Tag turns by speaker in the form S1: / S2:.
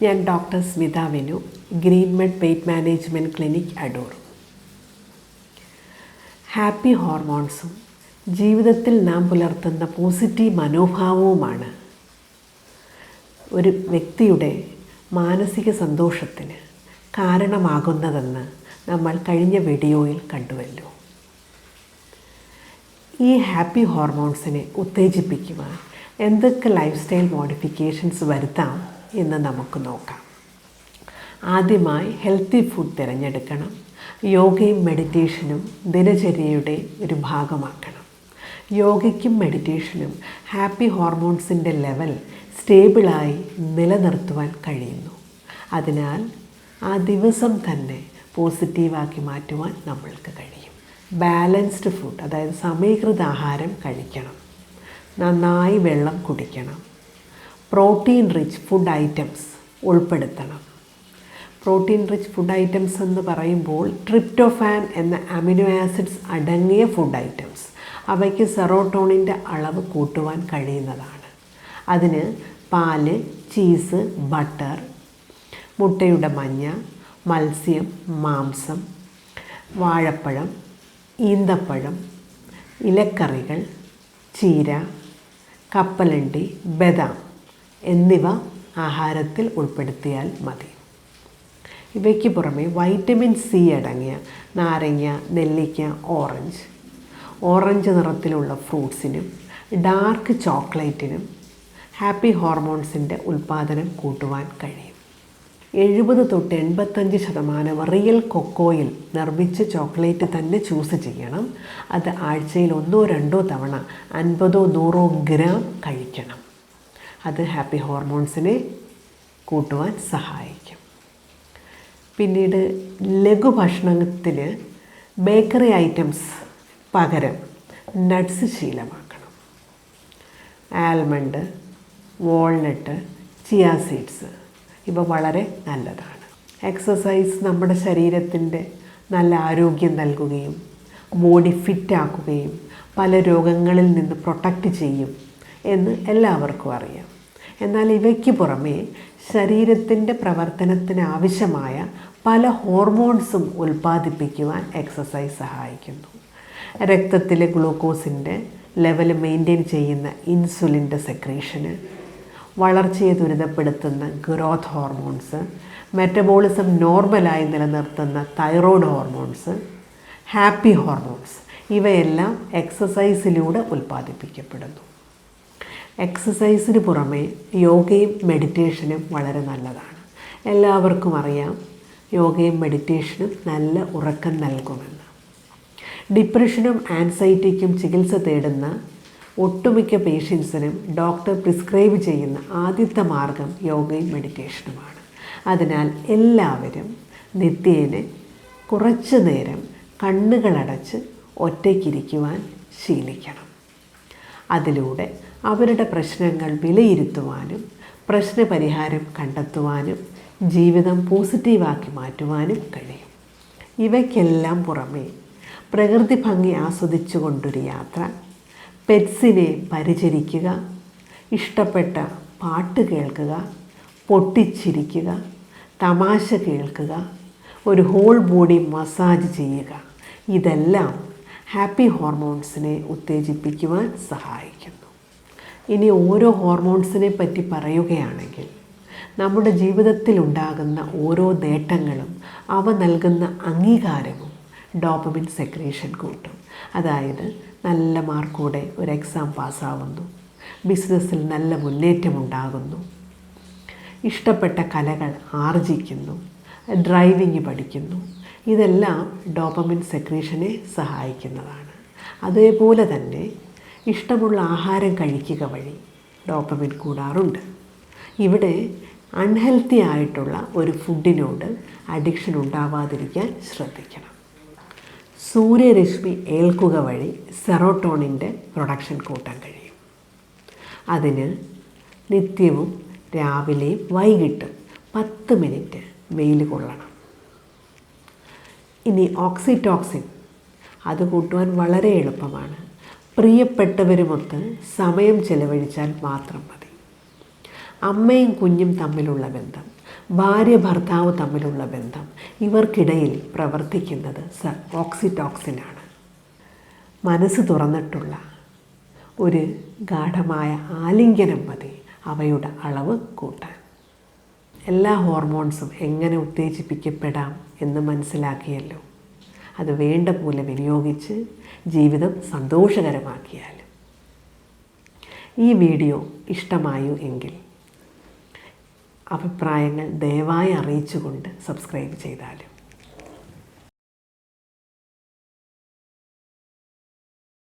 S1: ഞാൻ doctor Smitha Venu, Greenmed weight management clinic, Adoor. Happy ഹോർമോൺസും ജീവിതത്തിൽ നാം പുലർത്തുന്ന പോസിറ്റീവ് മനോഭാവവുമാണ് ഒരു വ്യക്തിയുടെ മാനസിക സന്തോഷത്തിന് കാരണമാകുന്നതെന്ന് നമ്മൾ കഴിഞ്ഞ വീഡിയോയിൽ കണ്ടുവല്ലോ. ഈ ഹാപ്പി ഹോർമോൺസിനെ ഉത്തേജിപ്പിക്കുവാൻ എന്തൊക്കെ ലൈഫ് സ്റ്റൈൽ മോഡിഫിക്കേഷൻസ് വരുത്താം എന്ന് നമുക്ക് നോക്കാം. ആദ്യമായി ഹെൽത്തി ഫുഡ് തിരഞ്ഞെടുക്കണം. യോഗയും മെഡിറ്റേഷനും ദിനചര്യയുടെ ഒരു ഭാഗമാക്കണം. യോഗയ്ക്കും മെഡിറ്റേഷനും ഹാപ്പി ഹോർമോൺസിൻ്റെ ലെവൽ സ്റ്റേബിളായി നിലനിർത്തുവാൻ കഴിയുന്നു. അതിനാൽ ആ ദിവസം തന്നെ പോസിറ്റീവാക്കി മാറ്റുവാൻ നമ്മൾക്ക് കഴിയും. ബാലൻസ്ഡ് ഫുഡ്, അതായത് സമീകൃത ആഹാരം കഴിക്കണം. നന്നായി വെള്ളം കുടിക്കണം. പ്രോട്ടീൻ റിച്ച് ഫുഡ് ഐറ്റംസ് ഉൾപ്പെടുത്തണം. പ്രോട്ടീൻ റിച്ച് ഫുഡ് ഐറ്റംസ് എന്ന് പറയുമ്പോൾ ട്രിപ്റ്റോഫാൻ എന്ന അമിനോ ആസിഡ്സ് അടങ്ങിയ ഫുഡ് ഐറ്റംസ്, അവയ്ക്ക് സെറോട്ടോണിൻ്റെ അളവ് കൂട്ടുവാൻ കഴിയുന്നതാണ്. അതിന് പാല്, ചീസ്, ബട്ടർ, മുട്ടയുടെ മഞ്ഞ, മത്സ്യം, മാംസം, വാഴപ്പഴം, ഈന്തപ്പഴം, ഇലക്കറികൾ, ചീര, കപ്പലണ്ടി, ബദാം എന്നിവ ആഹാരത്തിൽ ഉൾപ്പെടുത്തിയാൽ മതി. ഇവയ്ക്ക് പുറമെ വൈറ്റമിൻ സി അടങ്ങിയ നാരങ്ങ, നെല്ലിക്ക, ഓറഞ്ച് നിറത്തിലുള്ള ഫ്രൂട്ട്സിനും ഡാർക്ക് ചോക്ലേറ്റിനും ഹാപ്പി ഹോർമോൺസിൻ്റെ ഉൽപ്പാദനം കൂട്ടുവാൻ കഴിയും. 70-85% റിയൽ കൊക്കോയിൽ നിർമ്മിച്ച ചോക്ലേറ്റ് തന്നെ ചൂസ് ചെയ്യണം. അത് ആഴ്ചയിൽ 1-2 തവണ 50-100 ഗ്രാം കഴിക്കണം. അത് ഹാപ്പി ഹോർമോൺസിനെ കൂട്ടുവാൻ സഹായിക്കും. പിന്നീട് ലഘുഭക്ഷണത്തിന് ബേക്കറി ഐറ്റംസ് പകരം നട്ട്സ് ശീലമാക്കണം. ആൽമണ്ട്, വാൾനട്ട്, ചിയ സീഡ്സ് ഇവ വളരെ നല്ലതാണ്. എക്സസൈസ് നമ്മുടെ ശരീരത്തിൻ്റെ നല്ല ആരോഗ്യം നൽകുകയും ബോഡി ഫിറ്റാക്കുകയും പല രോഗങ്ങളിൽ നിന്ന് പ്രൊട്ടക്റ്റ് ചെയ്യും എന്ന് എല്ലാവർക്കും അറിയാം. എന്നാൽ ഇവയ്ക്ക് പുറമേ ശരീരത്തിൻ്റെ പ്രവർത്തനത്തിന് ആവശ്യമായ പല ഹോർമോൺസും ഉൽപ്പാദിപ്പിക്കുവാൻ എക്സസൈസ് സഹായിക്കുന്നു. രക്തത്തിലെ ഗ്ലൂക്കോസിൻ്റെ ലെവൽ മെയിൻറ്റെയിൻ ചെയ്യുന്ന ഇൻസുലിൻ്റെ സെക്രീഷന്, വളർച്ചയെ ത്വരിതപ്പെടുത്തുന്ന ഗ്രോത്ത് ഹോർമോൺസ്, മെറ്റബോളിസം നോർമലായി നിലനിർത്തുന്ന തൈറോയ്ഡ് ഹോർമോൺസ്, ഹാപ്പി ഹോർമോൺസ് ഇവയെല്ലാം എക്സസൈസിലൂടെ ഉൽപ്പാദിപ്പിക്കപ്പെടുന്നു. എക്സസൈസിന് പുറമെ യോഗയും മെഡിറ്റേഷനും വളരെ നല്ലതാണ്. എല്ലാവർക്കും അറിയാം യോഗയും മെഡിറ്റേഷനും നല്ല ഉറക്കം നൽകുമെന്ന്. ഡിപ്രഷനും ആൻസൈറ്റിക്കും ചികിത്സ തേടുന്ന ഒട്ടുമിക്ക പേഷ്യൻസിനും ഡോക്ടർ പ്രിസ്ക്രൈബ് ചെയ്യുന്ന ആദ്യത്തെ മാർഗം യോഗയും മെഡിറ്റേഷനുമാണ്. അതിനാൽ എല്ലാവരും നിത്യേന കുറച്ചു നേരം കണ്ണുകളടച്ച് ഒറ്റയ്ക്കിരിക്കുവാൻ ശീലിക്കണം. അതിലൂടെ അവരുടെ പ്രശ്നങ്ങൾ വിലയിരുത്തുവാനും പ്രശ്നപരിഹാരം കണ്ടെത്തുവാനും ജീവിതം പോസിറ്റീവാക്കി മാറ്റുവാനും കഴിയും. ഇവയ്ക്കെല്ലാം പുറമെ പ്രകൃതി ഭംഗി ആസ്വദിച്ചു കൊണ്ടൊരു യാത്ര, പെറ്റ്സിനെ പരിചരിക്കുക, ഇഷ്ടപ്പെട്ട പാട്ട് കേൾക്കുക, പൊട്ടിച്ചിരിക്കുക, തമാശ കേൾക്കുക, ഒരു ഹോൾ ബോഡി മസാജ് ചെയ്യുക, ഇതെല്ലാം ഹാപ്പി ഹോർമോൺസിനെ ഉത്തേജിപ്പിക്കുവാൻ സഹായിക്കുന്നു. ഇനി ഓരോ ഹോർമോൺസിനെ പറ്റി പറയുകയാണെങ്കിൽ നമ്മുടെ ജീവിതത്തിൽ ഉണ്ടാകുന്ന ഓരോ നേട്ടങ്ങളും അവ നൽകുന്ന അംഗീകാരവും ഡോപ്പമിൻ സെക്രീഷൻ കൂട്ടും. അതായത് നല്ല മാർക്കോടെ ഒരു എക്സാം പാസ്സാവുന്നു, ബിസിനസ്സിൽ നല്ല മുന്നേറ്റമുണ്ടാകുന്നു, ഇഷ്ടപ്പെട്ട കലകൾ ആർജിക്കുന്നു, ഡ്രൈവിംഗ് പഠിക്കുന്നു. ഇതെല്ലാം ഡോപ്പമിൻ സെക്രീഷനെ സഹായിക്കുന്നതാണ്. അതേപോലെ തന്നെ ഇഷ്ടമുള്ള ആഹാരം കഴിക്കുക വഴി ഡോപ്പമിൻ കൂടാറുണ്ട്. ഇവിടെ അൺഹെൽത്തി ആയിട്ടുള്ള ഒരു ഫുഡിനോട് അഡിക്ഷൻ ഉണ്ടാവാതിരിക്കാൻ ശ്രദ്ധിക്കണം. സൂര്യരശ്മി ഏൽക്കുക വഴി സെറോട്ടോണിൻ്റെ പ്രൊഡക്ഷൻ കൂട്ടാൻ കഴിയും. അതിന് നിത്യവും രാവിലെയും വൈകിട്ടും 10 മിനിറ്റ് വെയിൽ കൊള്ളണം. ഇനി ഓക്സിറ്റോക്സിൻ അത് കൂട്ടുവാൻ വളരെ എളുപ്പമാണ്. പ്രിയപ്പെട്ടവരുമൊത്ത് സമയം ചെലവഴിച്ചാൽ മാത്രം മതി. അമ്മയും കുഞ്ഞും തമ്മിലുള്ള ബന്ധം, ഭാര്യ ഭർത്താവ് തമ്മിലുള്ള ബന്ധം, ഇവർക്കിടയിൽ പ്രവർത്തിക്കുന്നത് ഓക്സിറ്റോക്സിനാണ്. മനസ്സ് തുറന്നിട്ടുള്ള ഒരു ഗാഢമായ ആലിംഗനം മതി അവയുടെ അളവ് കൂട്ടാൻ. എല്ലാ ഹോർമോൺസും എങ്ങനെ ഉത്തേജിപ്പിക്കപ്പെടാം എന്ന് മനസ്സിലാക്കിയല്ലോ. അത് വേണ്ട പോലെ വിനിയോഗിച്ച് ജീവിതം സന്തോഷകരമാക്കിയാൽ. ഈ വീഡിയോ ഇഷ്ടമായോ എങ്കിൽ അഭിപ്രായങ്ങൾ ദയവായി അറിയിച്ചുകൊണ്ട് സബ്സ്ക്രൈബ് ചെയ്താലും.